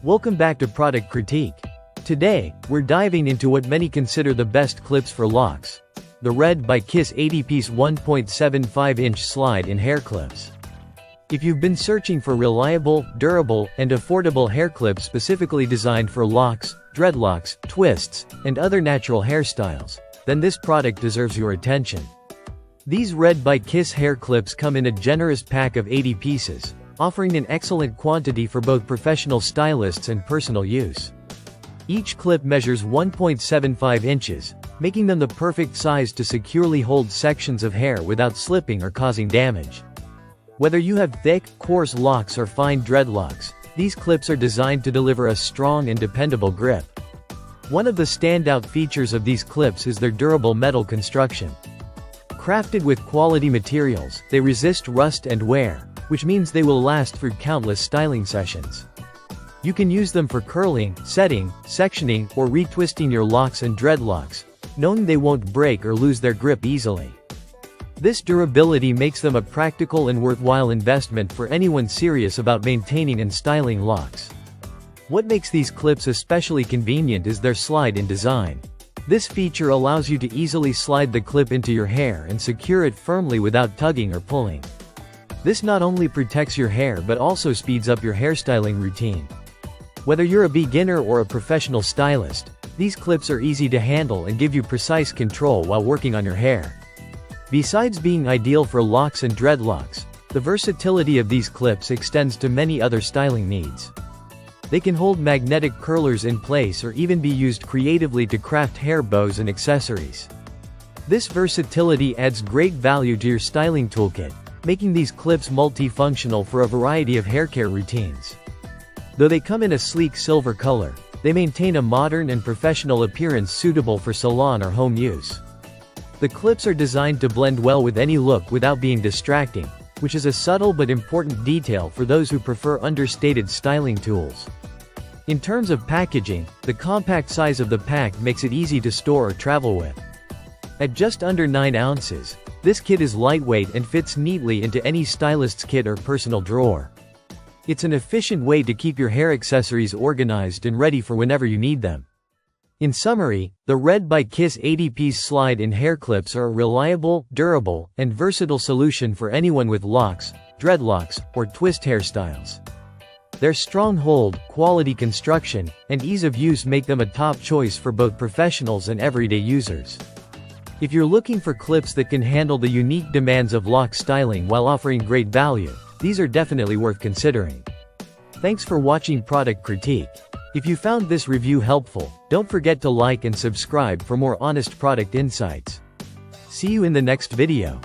Welcome back to Product Critique. Today, we're diving into what many consider the best clips for Locs. The Red by Kiss 80-piece 1.75-inch slide-in hair clips. If you've been searching for reliable, durable, and affordable hair clips specifically designed for locks, dreadlocks, twists, and other natural hairstyles, then this product deserves your attention. These Red by Kiss hair clips come in a generous pack of 80 pieces, offering an excellent quantity for both professional stylists and personal use. Each clip measures 1.75 inches, making them the perfect size to securely hold sections of hair without slipping or causing damage. Whether you have thick, coarse locks or fine dreadlocks, these clips are designed to deliver a strong and dependable grip. One of the standout features of these clips is their durable metal construction. Crafted with quality materials, they resist rust and wear, which means they will last through countless styling sessions. You can use them for curling, setting, sectioning, or retwisting your locks and dreadlocks, knowing they won't break or lose their grip easily. This durability makes them a practical and worthwhile investment for anyone serious about maintaining and styling locks. What makes these clips especially convenient is their slide-in design. This feature allows you to easily slide the clip into your hair and secure it firmly without tugging or pulling. This not only protects your hair but also speeds up your hairstyling routine. Whether you're a beginner or a professional stylist, these clips are easy to handle and give you precise control while working on your hair. Besides being ideal for locks and dreadlocks, the versatility of these clips extends to many other styling needs. They can hold magnetic curlers in place or even be used creatively to craft hair bows and accessories. This versatility adds great value to your styling toolkit, making these clips multifunctional for a variety of haircare routines. Though they come in a sleek silver color, they maintain a modern and professional appearance suitable for salon or home use. The clips are designed to blend well with any look without being distracting, which is a subtle but important detail for those who prefer understated styling tools. In terms of packaging, the compact size of the pack makes it easy to store or travel with. At just under 9 ounces, this kit is lightweight and fits neatly into any stylist's kit or personal drawer. It's an efficient way to keep your hair accessories organized and ready for whenever you need them. In summary, the Red by Kiss 80-piece slide-in hair clips are a reliable, durable, and versatile solution for anyone with locks, dreadlocks, or twist hairstyles. Their strong hold, quality construction, and ease of use make them a top choice for both professionals and everyday users. If you're looking for clips that can handle the unique demands of lock styling while offering great value, these are definitely worth considering. Thanks for watching Product Critique. If you found this review helpful, don't forget to like and subscribe for more honest product insights. See you in the next video.